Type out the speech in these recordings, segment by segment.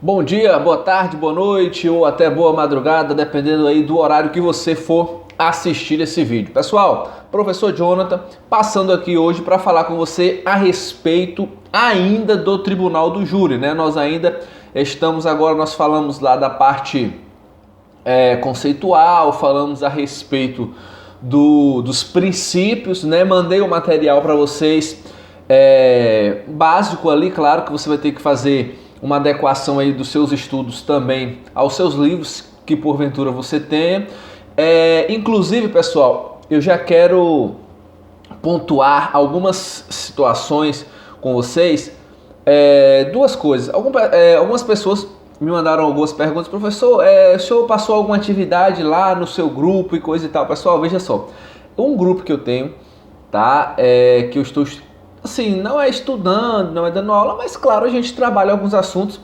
Bom dia, boa tarde, boa noite ou até boa madrugada, dependendo aí do horário que você for assistir esse vídeo. Pessoal, professor Jonathan passando aqui hoje para falar com você a respeito ainda do Tribunal do Júri, né? Nós ainda estamos agora, nós falamos lá da parte conceitual, falamos a respeito dos princípios, né? Mandei o material para vocês básico ali, claro que você vai ter que fazer uma adequação aí dos seus estudos também aos seus livros que porventura você tenha. Inclusive, pessoal, eu já quero pontuar algumas situações com vocês. Duas coisas. Algumas pessoas me mandaram algumas perguntas. Professor, o senhor passou alguma atividade lá no seu grupo e coisa e tal? Pessoal, veja só. Um grupo que eu tenho, tá? Que eu estou... Assim, não é estudando, não é dando aula, mas claro, a gente trabalha alguns assuntos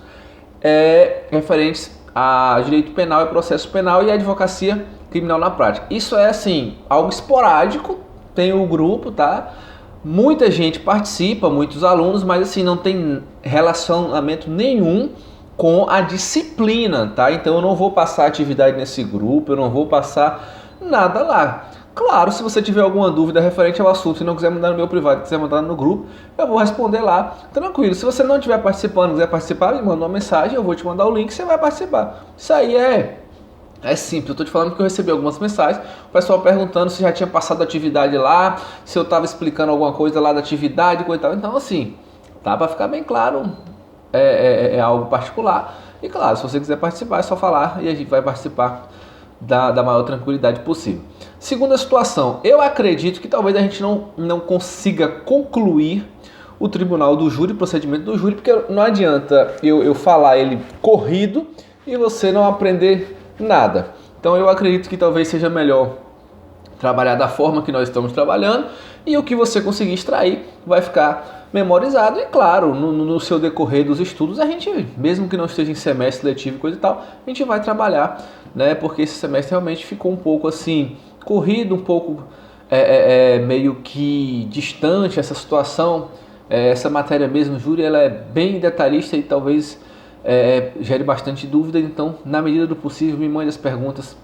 referentes a direito penal e processo penal e advocacia criminal na prática. Isso é, assim, algo esporádico, tem o grupo, tá? Muita gente participa, muitos alunos, mas assim, não tem relacionamento nenhum com a disciplina, tá? Então eu não vou passar atividade nesse grupo, eu não vou passar nada lá. Claro, se você tiver alguma dúvida referente ao assunto e não quiser mandar no meu privado, quiser mandar no grupo, eu vou responder lá, tranquilo. Se você não estiver participando, quiser participar, me manda uma mensagem, eu vou te mandar o link e você vai participar. Isso aí é simples. Eu tô te falando que eu recebi algumas mensagens, o pessoal perguntando se já tinha passado a atividade lá, se eu estava explicando alguma coisa lá da atividade, coisa e tal. Então, assim, tá? Para ficar bem claro, é algo particular. E claro, se você quiser participar, é só falar e a gente vai participar da maior tranquilidade possível. Segunda situação, eu acredito que talvez a gente não consiga concluir o tribunal do júri, procedimento do júri, porque não adianta eu falar ele corrido e você não aprender nada. Então eu acredito que talvez seja melhor trabalhar da forma que nós estamos trabalhando e o que você conseguir extrair vai ficar memorizado. E claro, no seu decorrer dos estudos, a gente, mesmo que não esteja em semestre letivo e coisa e tal, a gente vai trabalhar, né? Porque esse semestre realmente ficou um pouco assim, corrido, um pouco meio que distante essa situação. Essa matéria mesmo, júri, ela é bem detalhista e talvez gere bastante dúvida. Então, na medida do possível, me mande as perguntas,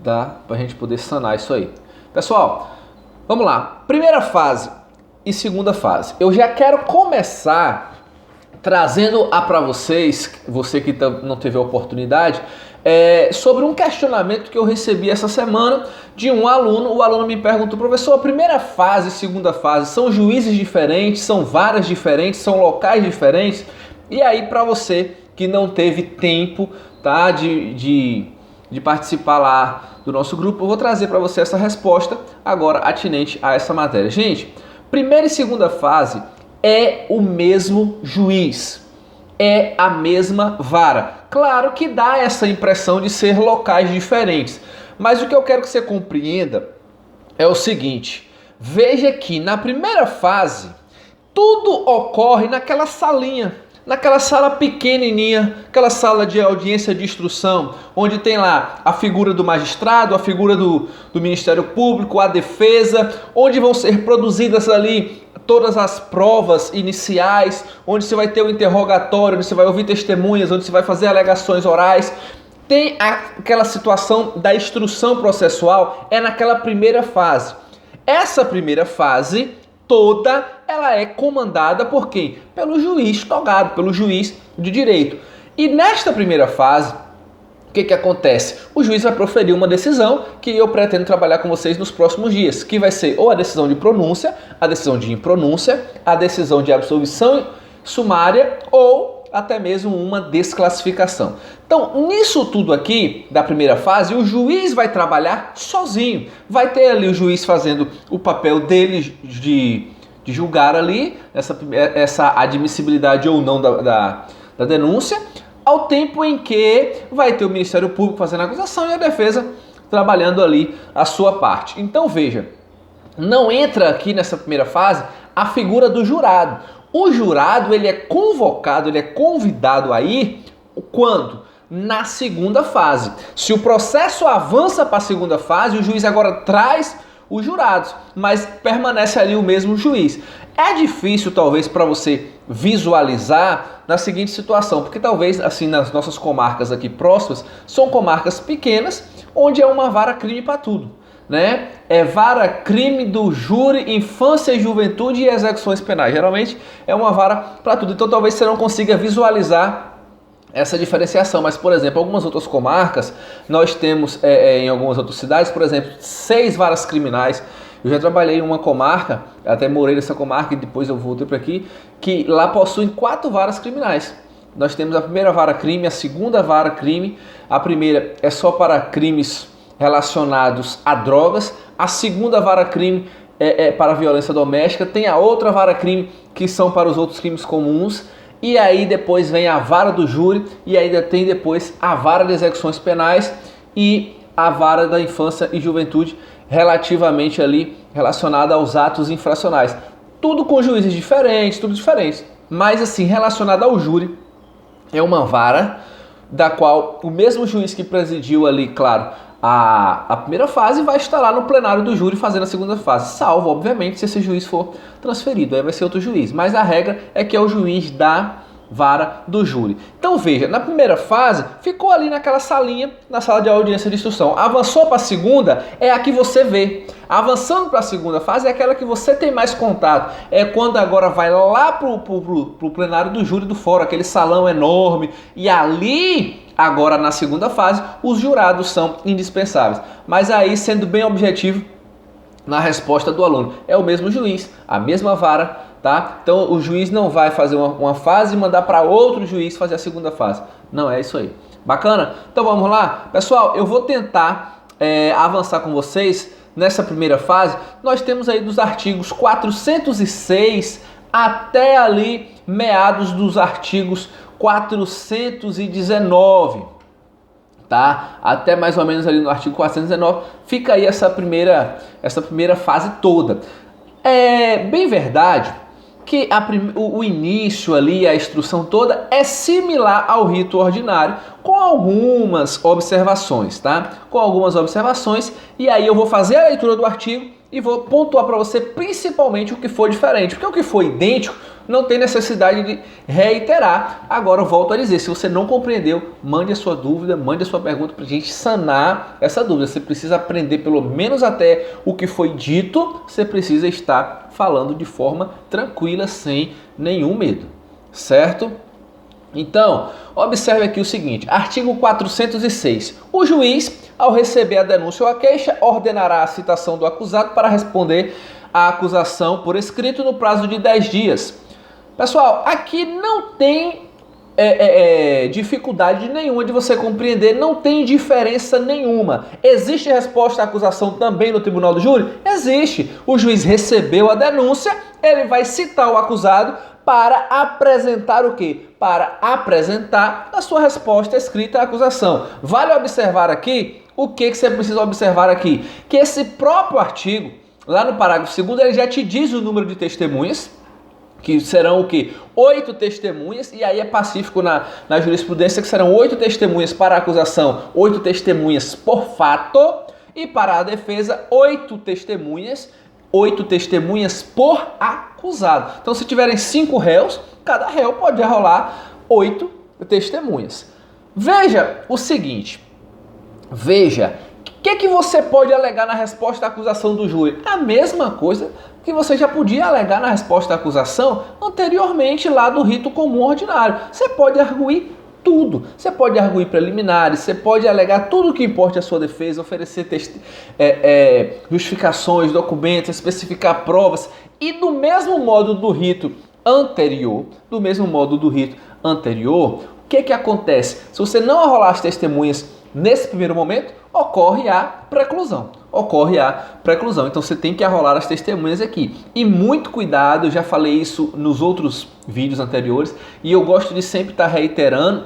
tá? Pra gente poder sanar isso aí. Pessoal, vamos lá. Primeira fase e segunda fase. Eu já quero começar trazendo para vocês, você que não teve a oportunidade, sobre um questionamento que eu recebi essa semana de um aluno. O aluno me perguntou: professor, a primeira fase e segunda fase são juízes diferentes, são varas diferentes, são locais diferentes? E aí, para você que não teve tempo, tá, de participar lá do nosso grupo, eu vou trazer para você essa resposta agora atinente a essa matéria. Gente, primeira e segunda fase é o mesmo juiz, é a mesma vara. Claro que dá essa impressão de ser locais diferentes, mas o que eu quero que você compreenda é o seguinte: veja que na primeira fase tudo ocorre naquela salinha, naquela sala pequenininha, aquela sala de audiência de instrução, onde tem lá a figura do magistrado, a figura do Ministério Público, a defesa, onde vão ser produzidas ali todas as provas iniciais, onde você vai ter o interrogatório, onde você vai ouvir testemunhas, onde você vai fazer alegações orais. Tem aquela situação da instrução processual, é naquela primeira fase. Essa primeira fase toda, ela é comandada por quem? Pelo juiz togado, pelo juiz de direito. E nesta primeira fase, o que acontece? O juiz vai proferir uma decisão que eu pretendo trabalhar com vocês nos próximos dias, que vai ser ou a decisão de pronúncia, a decisão de impronúncia, a decisão de absolvição sumária ou até mesmo uma desclassificação. Então, nisso tudo aqui, da primeira fase, o juiz vai trabalhar sozinho. Vai ter ali o juiz fazendo o papel dele de julgar ali essa admissibilidade ou não da denúncia, ao tempo em que vai ter o Ministério Público fazendo a acusação e a defesa trabalhando ali a sua parte. Então, veja, não entra aqui nessa primeira fase a figura do jurado. O jurado, ele é convocado, ele é convidado a ir quando? Na segunda fase. Se o processo avança para a segunda fase, o juiz agora traz os jurados, mas permanece ali o mesmo juiz. É difícil, talvez, para você visualizar na seguinte situação, porque talvez assim nas nossas comarcas aqui próximas, são comarcas pequenas, onde é uma vara crime para tudo, né? É vara crime do júri, infância e juventude e execuções penais. Geralmente é uma vara para tudo, então talvez você não consiga visualizar essa diferenciação, mas por exemplo, algumas outras comarcas, nós temos em algumas outras cidades, por exemplo, 6 varas criminais. Eu já trabalhei em uma comarca, até morei nessa comarca e depois eu voltei para aqui, que lá possuem 4 varas criminais. Nós temos a primeira vara crime, a segunda vara crime. A primeira é só para crimes relacionados a drogas. A segunda vara crime é para violência doméstica. Tem a outra vara crime que são para os outros crimes comuns. E aí depois vem a vara do júri e ainda tem depois a vara de execuções penais e a vara da infância e juventude, relativamente ali relacionada aos atos infracionais. Tudo com juízes diferentes, tudo diferente. Mas assim, relacionado ao júri, é uma vara da qual o mesmo juiz que presidiu ali, claro, a primeira fase vai estar lá no plenário do júri fazendo a segunda fase, salvo, obviamente, se esse juiz for transferido, aí vai ser outro juiz. Mas a regra é que é o juiz da vara do júri. Então veja, na primeira fase ficou ali naquela salinha, na sala de audiência de instrução. Avançou para a segunda, é a que você vê. Avançando para a segunda fase é aquela que você tem mais contato. É quando agora vai lá pro plenário do júri do fórum, aquele salão enorme. E ali, agora na segunda fase, os jurados são indispensáveis. Mas aí, sendo bem objetivo na resposta do aluno, é o mesmo juiz, a mesma vara, tá? Então o juiz não vai fazer uma fase e mandar para outro juiz fazer a segunda fase. Não é isso aí. Bacana? Então vamos lá? Pessoal, eu vou tentar avançar com vocês nessa primeira fase. Nós temos aí dos artigos 406 até ali meados dos artigos 419, tá? Até mais ou menos ali no artigo 419, fica aí essa primeira fase toda. É bem verdade que o início ali, a instrução toda é similar ao rito ordinário, com algumas observações, tá? Com algumas observações, e aí eu vou fazer a leitura do artigo e vou pontuar para você principalmente o que for diferente, porque o que for idêntico não tem necessidade de reiterar. Agora eu volto a dizer, se você não compreendeu, mande a sua dúvida, mande a sua pergunta para a gente sanar essa dúvida. Você precisa aprender pelo menos até o que foi dito, você precisa estar falando de forma tranquila, sem nenhum medo, certo? Então, observe aqui o seguinte, artigo 406. O juiz, ao receber a denúncia ou a queixa, ordenará a citação do acusado para responder à acusação por escrito no prazo de 10 dias. Pessoal, aqui não tem dificuldade nenhuma de você compreender, não tem diferença nenhuma. Existe resposta à acusação também no tribunal do júri? Existe. O juiz recebeu a denúncia, ele vai citar o acusado para apresentar o quê? Para apresentar a sua resposta escrita à acusação. Vale observar aqui, o que você precisa observar aqui? Que esse próprio artigo, lá no parágrafo 2º, ele já te diz o número de testemunhas, que serão o quê? 8 testemunhas, e aí é pacífico na jurisprudência que serão 8 testemunhas para a acusação, 8 testemunhas por fato, e para a defesa 8 testemunhas por acusado. Então, se tiverem 5 réus, cada réu pode arrolar 8 testemunhas. Veja o seguinte, veja, o que você pode alegar na resposta à acusação do júri? A mesma coisa que você já podia alegar na resposta à acusação anteriormente lá do rito comum ordinário. Você pode arguir tudo. Você pode arguir preliminares, você pode alegar tudo o que importe à sua defesa, oferecer justificações, documentos, especificar provas. E do mesmo modo do rito anterior, o que acontece? Se você não arrolar as testemunhas nesse primeiro momento, ocorre a preclusão. Então você tem que arrolar as testemunhas aqui. E muito cuidado, eu já falei isso nos outros vídeos anteriores, e eu gosto de sempre estar reiterando,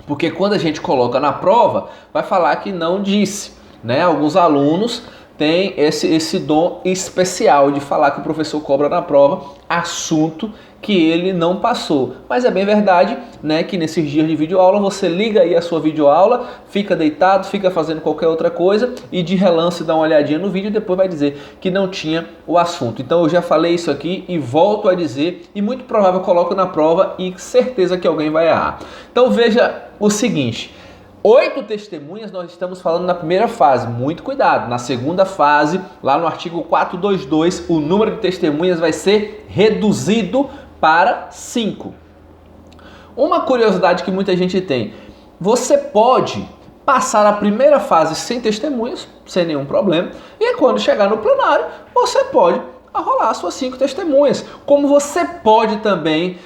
porque quando a gente coloca na prova, vai falar que não disse, né? Alguns alunos têm esse dom especial de falar que o professor cobra na prova assunto que ele não passou. Mas é bem verdade, né, que nesses dias de videoaula você liga aí a sua videoaula, fica deitado, fica fazendo qualquer outra coisa e de relance dá uma olhadinha no vídeo e depois vai dizer que não tinha o assunto. Então eu já falei isso aqui e volto a dizer, e muito provável eu coloco na prova e certeza que alguém vai errar. Então veja o seguinte: 8 testemunhas nós estamos falando na primeira fase, muito cuidado. Na segunda fase, lá no artigo 422, o número de testemunhas vai ser reduzido para 5. Uma curiosidade que muita gente tem: você pode passar a primeira fase sem testemunhas, sem nenhum problema, e quando chegar no plenário, você pode arrolar as suas 5 testemunhas. Como você pode também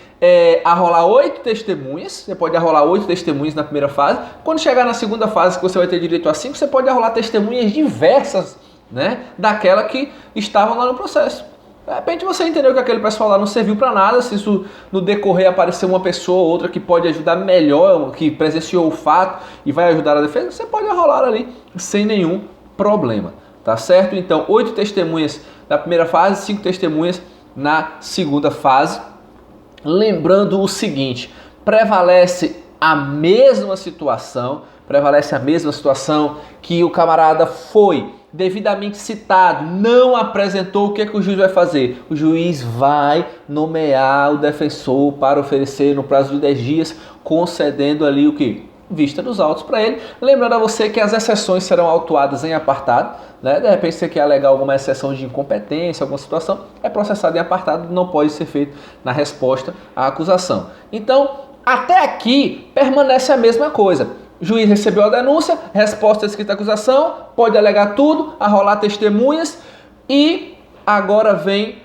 arrolar 8 testemunhas, você pode arrolar 8 testemunhas na primeira fase. Quando chegar na segunda fase, que você vai ter direito a 5, você pode arrolar testemunhas diversas, né, daquela que estavam lá no processo. De repente você entendeu que aquele pessoal lá não serviu para nada, se isso no decorrer aparecer uma pessoa ou outra que pode ajudar melhor, que presenciou o fato e vai ajudar a defesa, você pode arrolar ali sem nenhum problema, tá certo? Então 8 testemunhas na primeira fase, 5 testemunhas na segunda fase. Lembrando o seguinte: prevalece a mesma situação que o camarada foi devidamente citado, não apresentou. O que é que o juiz vai fazer? O juiz vai nomear o defensor para oferecer no prazo de 10 dias, concedendo ali o que? Vista dos autos para ele. Lembrando a você que as exceções serão autuadas em apartado, né? De repente você quer alegar alguma exceção de incompetência, alguma situação, é processado em apartado, não pode ser feito na resposta à acusação. Então, até aqui permanece a mesma coisa. O juiz recebeu a denúncia, resposta escrita à acusação, pode alegar tudo, arrolar testemunhas, e agora vem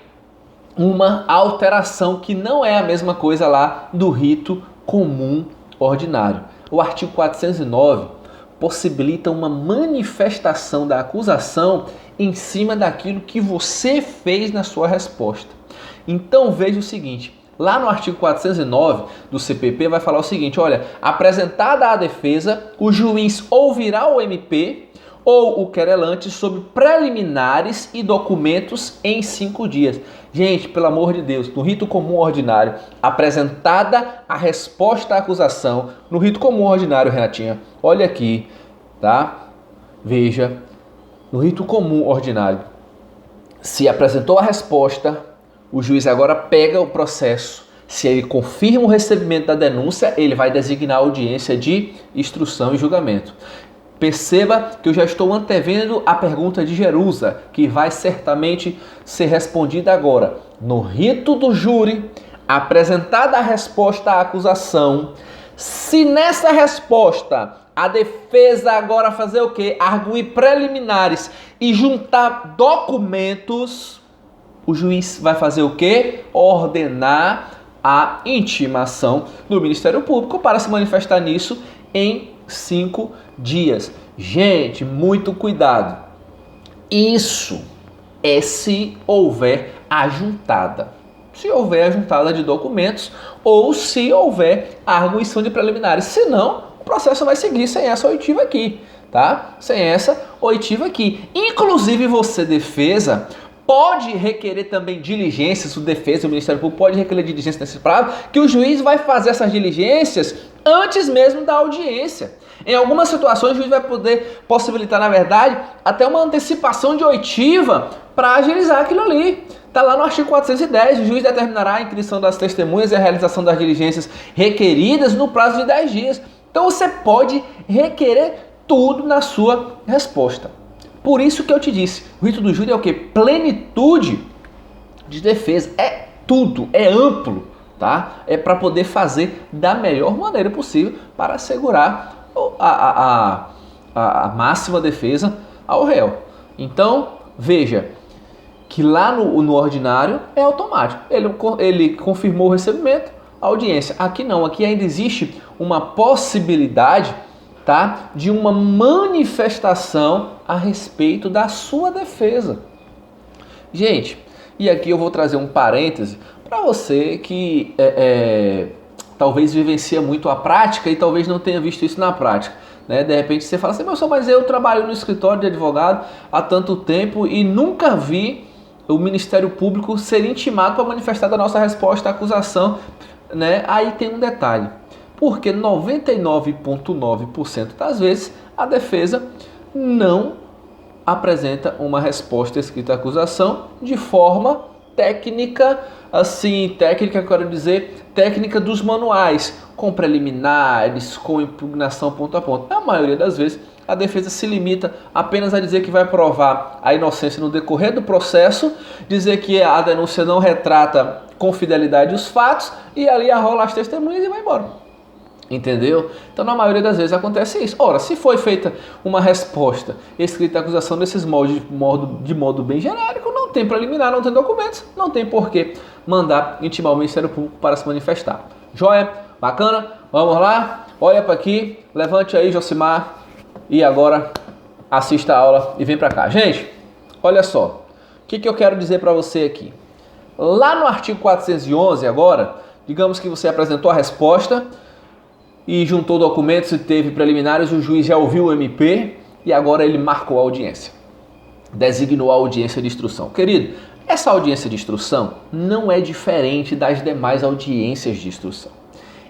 uma alteração que não é a mesma coisa lá do rito comum ordinário. O artigo 409 possibilita uma manifestação da acusação em cima daquilo que você fez na sua resposta. Então veja o seguinte: lá no artigo 409 do CPP vai falar o seguinte: olha, apresentada a defesa, o juiz ouvirá o MP ou o querelante sobre preliminares e documentos em 5 dias. Gente, pelo amor de Deus, no rito comum ordinário, apresentada a resposta à acusação, no rito comum ordinário, Renatinha, olha aqui, tá? Veja, no rito comum ordinário, se apresentou a resposta, o juiz agora pega o processo. Se ele confirma o recebimento da denúncia, ele vai designar a audiência de instrução e julgamento. Perceba que eu já estou antevendo a pergunta de Jerusa, que vai certamente ser respondida agora. No rito do júri, apresentada a resposta à acusação, se nessa resposta a defesa agora fazer o quê? Arguir preliminares e juntar documentos, o juiz vai fazer o quê? Ordenar a intimação do Ministério Público para se manifestar nisso em 5 dias. Gente, muito cuidado. Isso é se houver ajuntada. Se houver ajuntada de documentos ou se houver arguição de preliminares. Senão, o processo vai seguir sem essa oitiva aqui, tá? Sem essa oitiva aqui. Inclusive, você, defesa, pode requerer também diligências, o defesa, o Ministério Público pode requerer diligências nesse prazo, que o juiz vai fazer essas diligências antes mesmo da audiência. Em algumas situações, o juiz vai poder possibilitar, na verdade, até uma antecipação de oitiva para agilizar aquilo ali. Está lá no artigo 410, o juiz determinará a inscrição das testemunhas e a realização das diligências requeridas no prazo de 10 dias. Então você pode requerer tudo na sua resposta. Por isso que eu te disse, o rito do júri é o quê? Plenitude de defesa. É tudo, é amplo, tá? É para poder fazer da melhor maneira possível para assegurar a máxima defesa ao réu. Então, veja que lá no ordinário é automático. Ele confirmou o recebimento, a audiência. Aqui não, aqui ainda existe uma possibilidade, tá, de uma manifestação a respeito da sua defesa. Gente, e aqui eu vou trazer um parêntese para você que talvez vivencia muito a prática e talvez não tenha visto isso na prática, né? De repente você fala assim, mas eu trabalho no escritório de advogado há tanto tempo e nunca vi o Ministério Público ser intimado para manifestar a nossa resposta à acusação, né? Aí tem um detalhe, porque 99,9% das vezes a defesa não apresenta uma resposta escrita à acusação de forma técnica, assim, técnica, eu quero dizer, técnica dos manuais, com preliminares, com impugnação ponto a ponto. Na maioria das vezes, a defesa se limita apenas a dizer que vai provar a inocência no decorrer do processo, dizer que a denúncia não retrata com fidelidade os fatos e ali arrola as testemunhas e vai embora. Entendeu? Então, na maioria das vezes acontece isso. Ora, se foi feita uma resposta escrita à acusação desses moldes de modo bem genérico, não tem preliminar, não tem documentos, não tem por que mandar intimar o Ministério Público para se manifestar. Joia? Bacana? Vamos lá? Olha para aqui, levante aí, Josimar, e agora assista a aula e vem para cá. Gente, olha só, o que eu quero dizer para você aqui. Lá no artigo 411 agora, digamos que você apresentou a resposta e juntou documentos e teve preliminares, o juiz já ouviu o MP e agora ele marcou a audiência. Designou a audiência de instrução. Querido, essa audiência de instrução não é diferente das demais audiências de instrução.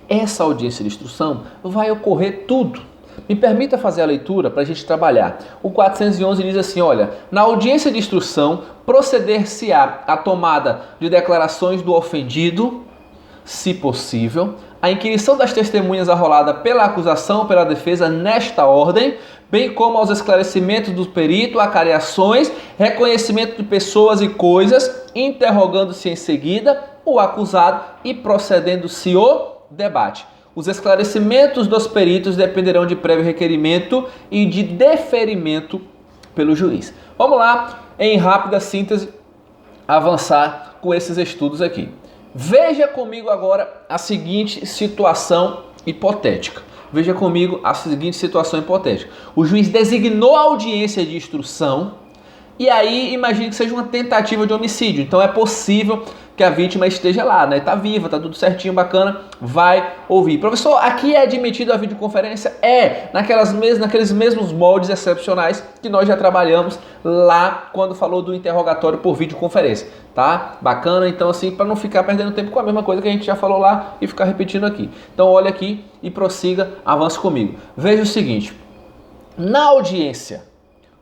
Essa audiência de instrução vai ocorrer tudo. Me permita fazer a leitura para a gente trabalhar. O 411 diz assim, olha, na audiência de instrução proceder-se-á a tomada de declarações do ofendido, se possível, a inquirição das testemunhas arrolada pela acusação ou pela defesa nesta ordem, bem como aos esclarecimentos do perito, acareações, reconhecimento de pessoas e coisas, interrogando-se em seguida o acusado e procedendo-se o debate. Os esclarecimentos dos peritos dependerão de prévio requerimento e de deferimento pelo juiz. Vamos lá, em rápida síntese, avançar com esses estudos aqui. Veja comigo agora a seguinte situação hipotética. Veja comigo a seguinte situação hipotética. O juiz designou a audiência de instrução e aí imagine que seja uma tentativa de homicídio. Então é possível que a vítima esteja lá, né? Tá viva, tá tudo certinho, bacana, vai ouvir. Professor, aqui é admitido a videoconferência? É, naqueles mesmos moldes excepcionais que nós já trabalhamos lá quando falou do interrogatório por videoconferência, tá? Bacana, então assim, para não ficar perdendo tempo com a mesma coisa que a gente já falou lá e ficar repetindo aqui. Então olha aqui e prossiga, avance comigo. Veja o seguinte, na audiência,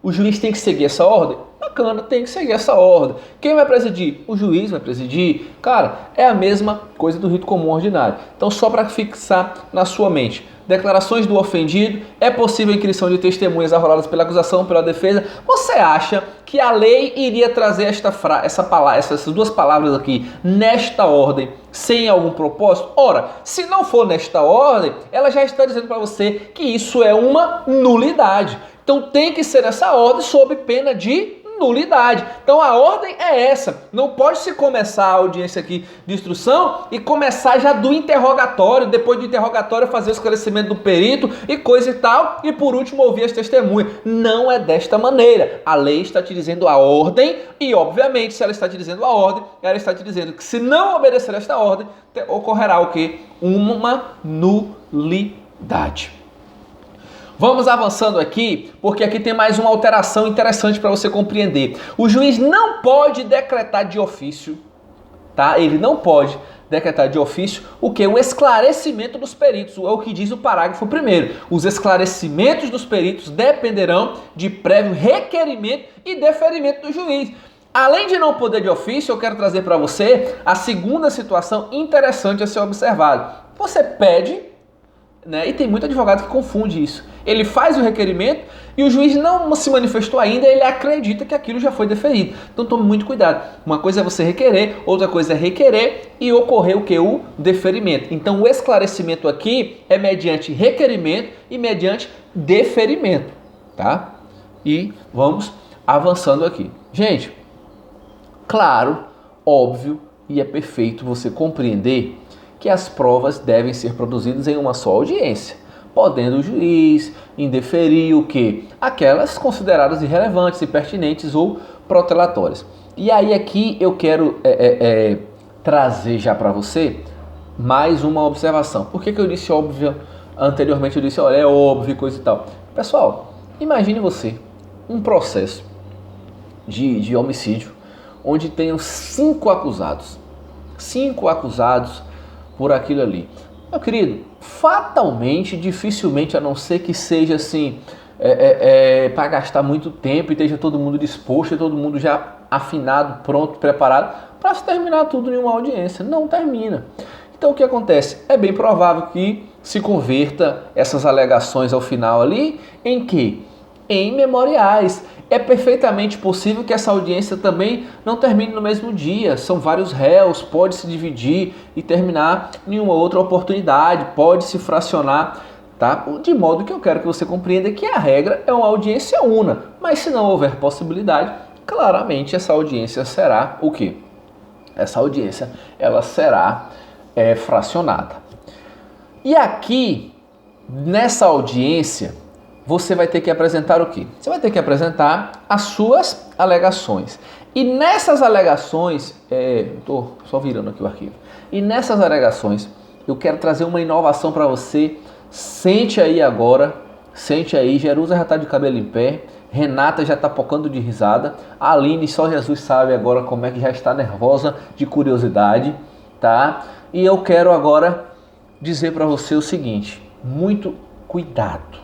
o juiz tem que seguir essa ordem? Bacana, tem que seguir essa ordem. Quem vai presidir? O juiz vai presidir. Cara, é a mesma coisa do rito comum ordinário. Então, só para fixar na sua mente. Declarações do ofendido, é possível a inquirição de testemunhas arroladas pela acusação, pela defesa. Você acha que a lei iria trazer essas duas palavras aqui, nesta ordem, sem algum propósito? Ora, se não for nesta ordem, ela já está dizendo para você que isso é uma nulidade. Então tem que ser essa ordem sob pena de nulidade. Então a ordem é essa. Não pode se começar a audiência aqui de instrução e começar já do interrogatório, depois do interrogatório fazer o esclarecimento do perito e coisa e tal, e por último ouvir as testemunhas. Não é desta maneira. A lei está te dizendo a ordem e, obviamente, se ela está te dizendo a ordem, ela está te dizendo que se não obedecer esta ordem, ocorrerá o quê? Uma nulidade. Vamos avançando aqui, porque aqui tem mais uma alteração interessante para você compreender. O juiz não pode decretar de ofício, tá? Ele não pode decretar de ofício o que? O esclarecimento dos peritos, é o que diz o parágrafo 1º. Os esclarecimentos dos peritos dependerão de prévio requerimento e deferimento do juiz. Além de não poder de ofício, eu quero trazer para você a segunda situação interessante a ser observada. Você pede, né? E tem muito advogado que confunde isso. Ele faz o requerimento e o juiz não se manifestou ainda, ele acredita que aquilo já foi deferido. Então tome muito cuidado. Uma coisa é você requerer, outra coisa é requerer e ocorrer o que? O deferimento. Então o esclarecimento aqui é mediante requerimento e mediante deferimento, tá? E vamos avançando aqui. Gente, claro, óbvio e é perfeito você compreender que as provas devem ser produzidas em uma só audiência, podendo o juiz indeferir o quê? Aquelas consideradas irrelevantes, impertinentes ou protelatórias. E aí aqui eu quero trazer já para você mais uma observação. Por que eu disse óbvio anteriormente? Eu disse, olha, é óbvio, coisa e tal. Pessoal, imagine você, um processo de homicídio, onde tenham 5 acusados. 5 acusados por aquilo ali. Meu querido, fatalmente, dificilmente, a não ser que seja assim, para gastar muito tempo e esteja todo mundo disposto e todo mundo já afinado, pronto, preparado, para se terminar tudo em uma audiência. Não termina. Então o que acontece? É bem provável que se converta essas alegações ao final ali em quê? Em memoriais. É perfeitamente possível que essa audiência também não termine no mesmo dia. São vários réus, pode se dividir e terminar em uma outra oportunidade, pode se fracionar, tá? De modo que eu quero que você compreenda que a regra é uma audiência una, mas se não houver possibilidade, claramente essa audiência será o quê? Essa audiência ela será fracionada. E aqui, nessa audiência, você vai ter que apresentar o quê? Você vai ter que apresentar as suas alegações. E nessas alegações, estou só virando aqui o arquivo. E nessas alegações, eu quero trazer uma inovação para você. Sente aí agora, sente aí, Jerusa já está de cabelo em pé, Renata já está pocando de risada, a Aline, só Jesus sabe agora como é que já está nervosa de curiosidade, tá? E eu quero agora dizer para você o seguinte, muito cuidado.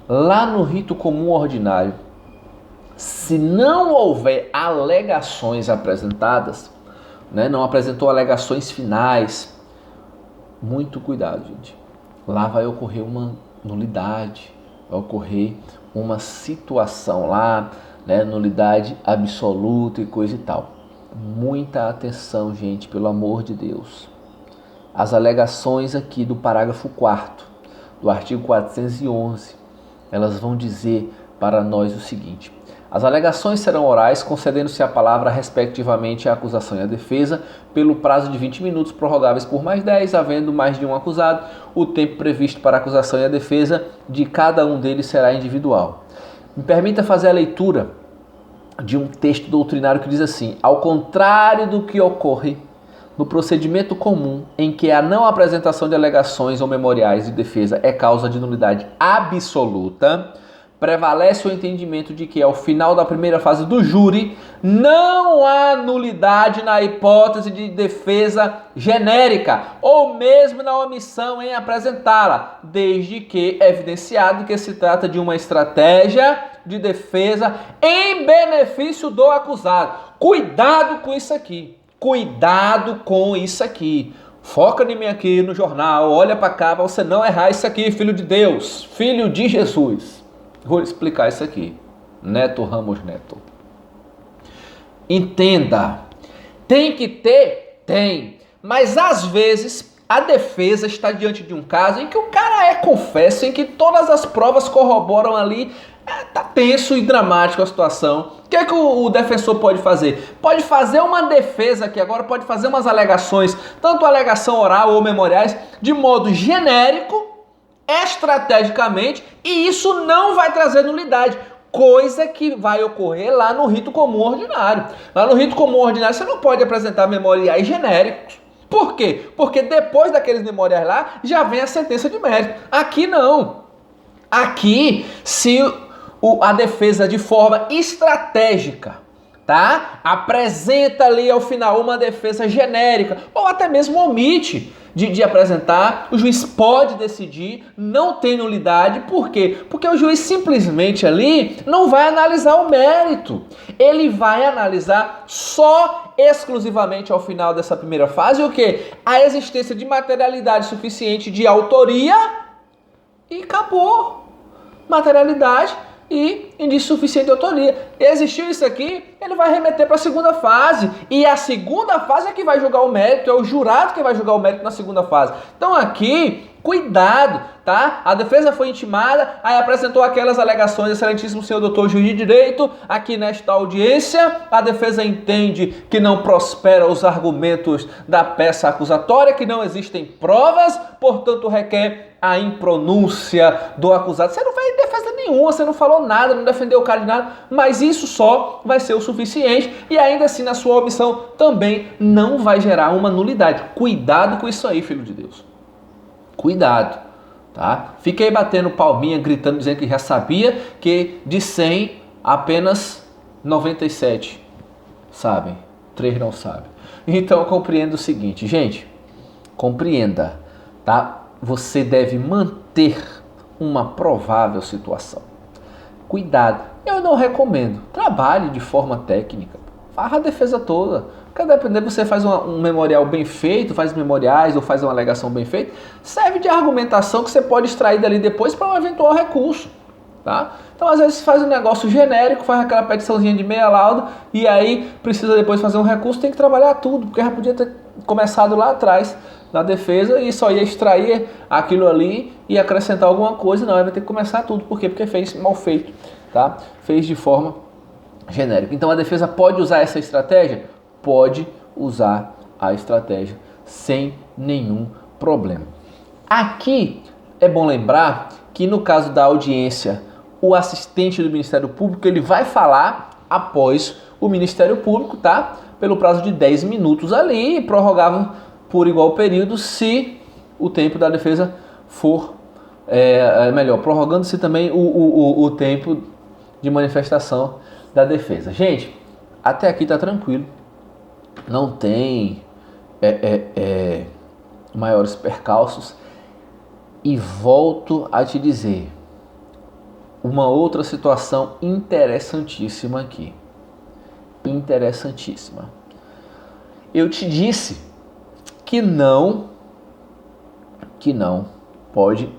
Lá no rito comum ordinário, se não houver alegações apresentadas, né, não apresentou alegações finais, muito cuidado, gente. Lá vai ocorrer uma nulidade, vai ocorrer uma situação lá, né, nulidade absoluta e coisa e tal. Muita atenção, gente, pelo amor de Deus. As alegações aqui do parágrafo 4º, do artigo 411, elas vão dizer para nós o seguinte: as alegações serão orais, concedendo-se a palavra respectivamente à acusação e à defesa, pelo prazo de 20 minutos, prorrogáveis por mais 10, havendo mais de um acusado. O tempo previsto para a acusação e a defesa de cada um deles será individual. Me permita fazer a leitura de um texto doutrinário que diz assim: ao contrário do que ocorre no procedimento comum, em que a não apresentação de alegações ou memoriais de defesa é causa de nulidade absoluta, prevalece o entendimento de que, ao final da primeira fase do júri, não há nulidade na hipótese de defesa genérica, ou mesmo na omissão em apresentá-la, desde que é evidenciado que se trata de uma estratégia de defesa em benefício do acusado. Cuidado com isso aqui. Cuidado com isso aqui. Foca em mim aqui no jornal, olha para cá para você não errar isso aqui, filho de Deus, filho de Jesus. Vou explicar isso aqui. Neto Ramos Neto. Entenda. Tem que ter? Tem. Mas às vezes a defesa está diante de um caso em que o cara confesso, em que todas as provas corroboram ali. Tá tenso e dramático a situação. O que é que o defensor pode fazer? Pode fazer uma defesa aqui agora, pode fazer umas alegações, tanto alegação oral ou memoriais, de modo genérico, estrategicamente, e isso não vai trazer nulidade. Coisa que vai ocorrer lá no rito comum ordinário. Lá no rito comum ordinário você não pode apresentar memoriais genéricos. Por quê? Porque depois daqueles memoriais lá, já vem a sentença de mérito. Aqui não. Aqui, se a defesa de forma estratégica, tá? Apresenta ali ao final uma defesa genérica, ou até mesmo omite de apresentar, o juiz pode decidir, não tem nulidade. Por quê? Porque o juiz simplesmente ali não vai analisar o mérito. Ele vai analisar só exclusivamente ao final dessa primeira fase o quê? A existência de materialidade suficiente de autoria e acabou. Materialidade e indício suficiente de autoria. Existiu isso aqui, ele vai remeter para a segunda fase. E a segunda fase é que vai julgar o mérito, é o jurado que vai julgar o mérito na segunda fase. Então aqui, cuidado, tá? A defesa foi intimada, aí apresentou aquelas alegações, excelentíssimo senhor doutor juiz de direito, aqui nesta audiência, a defesa entende que não prospera os argumentos da peça acusatória, que não existem provas, portanto requer a impronúncia do acusado. Você não fez defesa nenhuma, você não falou nada, não defendeu o cara de nada, mas isso só vai ser o suficiente e ainda assim na sua omissão também não vai gerar uma nulidade. Cuidado com isso aí, filho de Deus. Cuidado, tá? Fiquei batendo palminha, gritando, dizendo que já sabia que de 100, apenas 97 sabem, 3 não sabem. Então compreenda o seguinte, gente, compreenda, tá? Você deve manter uma provável situação. Cuidado, eu não recomendo, trabalhe de forma técnica, farra a defesa toda. Porque dependendo, você faz um memorial bem feito, faz memoriais ou faz uma alegação bem feita, serve de argumentação que você pode extrair dali depois para um eventual recurso. Tá? Então às vezes faz um negócio genérico, faz aquela petiçãozinha de meia lauda e aí precisa depois fazer um recurso, tem que trabalhar tudo, porque já podia ter começado lá atrás na defesa e só ia extrair aquilo ali e acrescentar alguma coisa, não, vai ter que começar tudo, por quê? Porque fez mal feito, tá? Fez de forma genérica. Então a defesa pode usar essa estratégia? Pode usar a estratégia sem nenhum problema. Aqui é bom lembrar que no caso da audiência, o assistente do Ministério Público ele vai falar após o Ministério Público, tá? Pelo prazo de 10 minutos ali, prorrogável por igual período se o tempo da defesa for melhor, prorrogando-se também o tempo de manifestação da defesa. Gente, até aqui tá tranquilo, não tem maiores percalços. E volto a te dizer uma outra situação interessantíssima aqui. Interessantíssima. Eu te disse que não pode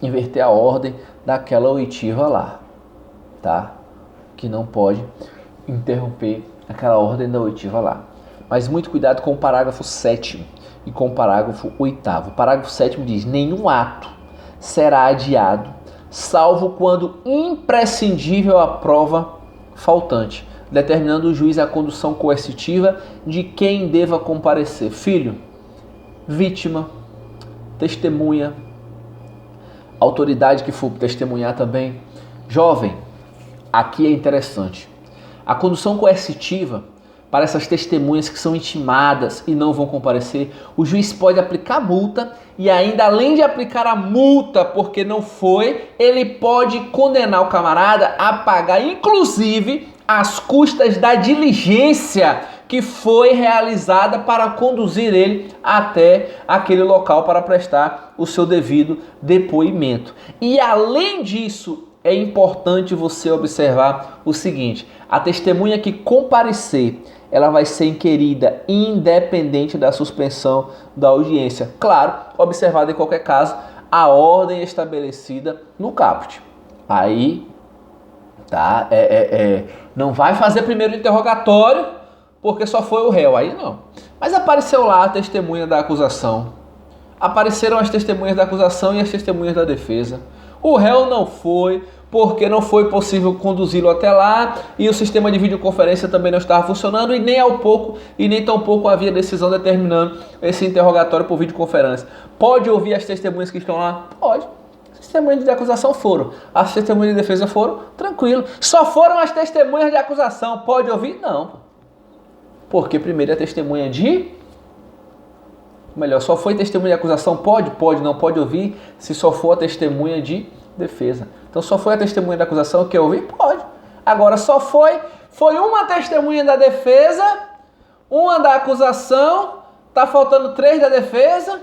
inverter a ordem daquela oitiva lá, tá? Que não pode interromper aquela ordem da oitiva lá. Mas muito cuidado com o parágrafo 7º e com o parágrafo 8º. O parágrafo 7º diz: nenhum ato será adiado, salvo quando imprescindível a prova faltante, determinando o juiz a condução coercitiva de quem deva comparecer. Filho, vítima, testemunha, autoridade que for testemunhar também. Jovem, aqui é interessante. A condução coercitiva para essas testemunhas que são intimadas e não vão comparecer, o juiz pode aplicar multa e ainda, além de aplicar a multa porque não foi, ele pode condenar o camarada a pagar, inclusive, as custas da diligência que foi realizada para conduzir ele até aquele local para prestar o seu devido depoimento. E além disso, é importante você observar o seguinte: a testemunha que comparecer, ela vai ser inquirida independente da suspensão da audiência. Claro, observado em qualquer caso a ordem estabelecida no caput. Aí, tá? Não vai fazer primeiro interrogatório porque só foi o réu. Aí não. Mas apareceu lá a testemunha da acusação. Apareceram as testemunhas da acusação e as testemunhas da defesa. O réu não foi, porque não foi possível conduzi-lo até lá e o sistema de videoconferência também não estava funcionando e nem tão pouco havia decisão determinando esse interrogatório por videoconferência. Pode ouvir as testemunhas que estão lá? Pode. As testemunhas de acusação foram. As testemunhas de defesa foram? Tranquilo. Só foram as testemunhas de acusação. Pode ouvir? Não. Porque primeiro é testemunha de... Melhor, só foi testemunha de acusação? Pode, não pode ouvir se só for a testemunha de defesa. Então só foi a testemunha da acusação que eu ouvi? Pode. Agora só foi uma testemunha da defesa, uma da acusação, tá faltando 3 da defesa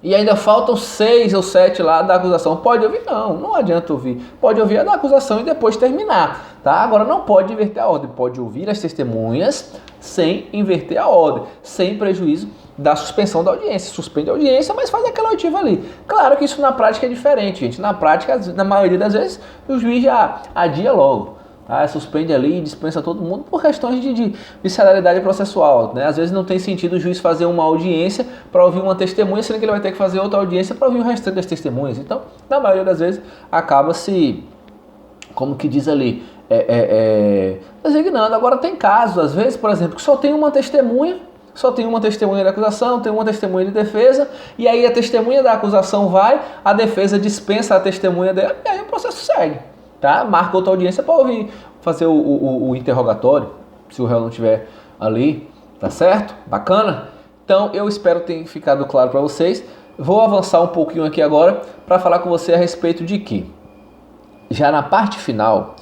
e ainda faltam 6 ou 7 lá da acusação. Pode ouvir? Não adianta ouvir. Pode ouvir a da acusação e depois terminar, tá? Agora não pode inverter a ordem, pode ouvir as testemunhas sem inverter a ordem, sem prejuízo da suspensão da audiência. Suspende a audiência, mas faz aquela oitiva ali. Claro que isso na prática é diferente, gente. Na prática, na maioria das vezes, o juiz já adia logo, tá? Suspende ali e dispensa todo mundo por questões de celeridade processual, né? Às vezes não tem sentido o juiz fazer uma audiência para ouvir uma testemunha, sendo que ele vai ter que fazer outra audiência para ouvir o restante das testemunhas. Então, na maioria das vezes, acaba-se, como que diz ali, designando. Agora tem casos, às vezes, por exemplo, que só tem uma testemunha da acusação, tem uma testemunha de defesa, e aí a testemunha da acusação vai, a defesa dispensa a testemunha dela, e aí o processo segue, tá? Marca outra audiência para ouvir, fazer o interrogatório, se o réu não estiver ali, tá certo? Bacana? Então eu espero ter ficado claro para vocês. Vou avançar um pouquinho aqui agora para falar com você a respeito de que, já na parte final,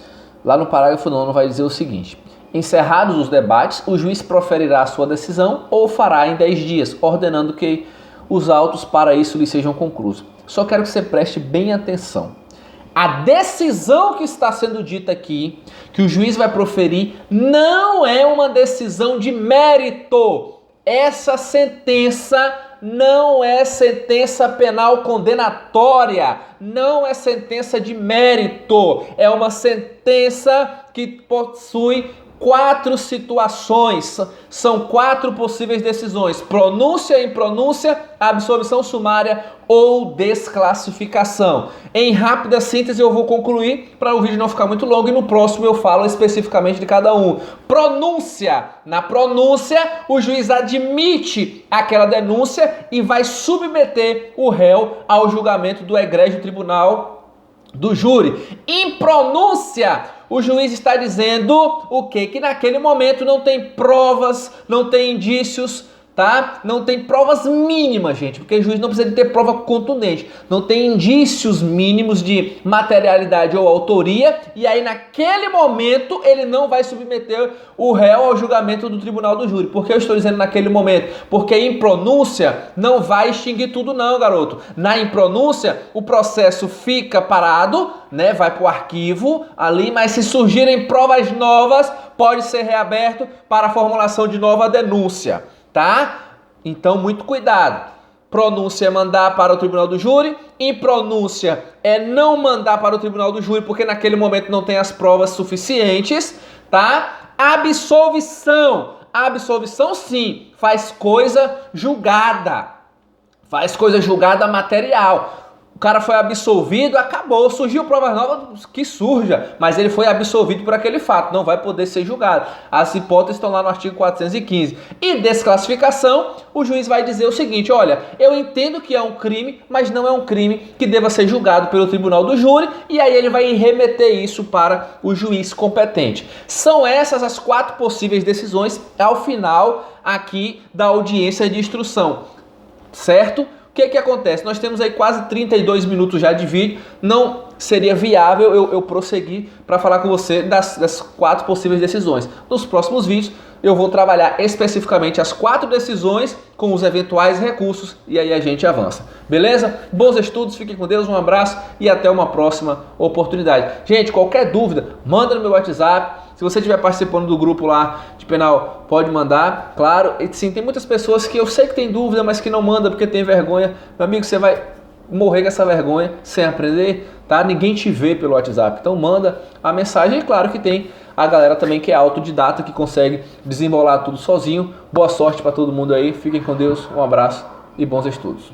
lá no parágrafo 9 vai dizer o seguinte: Encerrados os debates, o juiz proferirá a sua decisão ou fará em 10 dias, ordenando que os autos para isso lhe sejam conclusos. Só quero que você preste bem atenção. A decisão que está sendo dita aqui, que o juiz vai proferir, não é uma decisão de mérito. Essa sentença não é sentença penal condenatória, não é sentença de mérito, é uma sentença que possui 4 situações, são 4 possíveis decisões: pronúncia, impronúncia, absolvição sumária ou desclassificação. Em rápida síntese eu vou concluir para o vídeo não ficar muito longo e no próximo eu falo especificamente de cada um. Pronúncia. Na pronúncia, o juiz admite aquela denúncia e vai submeter o réu ao julgamento do egrégio tribunal do júri. Impronúncia, o juiz está dizendo o quê? Que naquele momento não tem provas, não tem indícios, tá? Não tem provas mínimas, gente, porque o juiz não precisa de ter prova contundente. Não tem indícios mínimos de materialidade ou autoria, e aí naquele momento ele não vai submeter o réu ao julgamento do tribunal do júri. Por que eu estou dizendo naquele momento? Porque impronúncia não vai extinguir tudo não, garoto. Na impronúncia, o processo fica parado, né? Vai para o arquivo ali, mas se surgirem provas novas, pode ser reaberto para a formulação de nova denúncia. Tá? Então, muito cuidado. Pronúncia é mandar para o tribunal do júri, impronúncia é não mandar para o tribunal do júri, porque naquele momento não tem as provas suficientes, tá? Absolvição. A absolvição, sim, faz coisa julgada. Faz coisa julgada material. O cara foi absolvido, acabou, surgiu provas novas, que surja, mas ele foi absolvido por aquele fato, não vai poder ser julgado. As hipóteses estão lá no artigo 415. E desclassificação, o juiz vai dizer o seguinte: olha, eu entendo que é um crime, mas não é um crime que deva ser julgado pelo tribunal do júri, e aí ele vai remeter isso para o juiz competente. São essas as 4 possíveis decisões ao final aqui da audiência de instrução, certo? O que acontece? Nós temos aí quase 32 minutos já de vídeo, não seria viável eu prosseguir para falar com você das 4 possíveis decisões. Nos próximos vídeos eu vou trabalhar especificamente as 4 decisões com os eventuais recursos e aí a gente avança. Beleza? Bons estudos, fiquem com Deus, um abraço e até uma próxima oportunidade. Gente, qualquer dúvida, manda no meu WhatsApp. Se você estiver participando do grupo lá de penal, pode mandar, claro. E sim, tem muitas pessoas que eu sei que tem dúvida, mas que não manda porque tem vergonha. Meu amigo, você vai morrer com essa vergonha sem aprender, tá? Ninguém te vê pelo WhatsApp. Então manda a mensagem. E claro que tem a galera também que é autodidata, que consegue desenrolar tudo sozinho. Boa sorte para todo mundo aí. Fiquem com Deus, um abraço e bons estudos.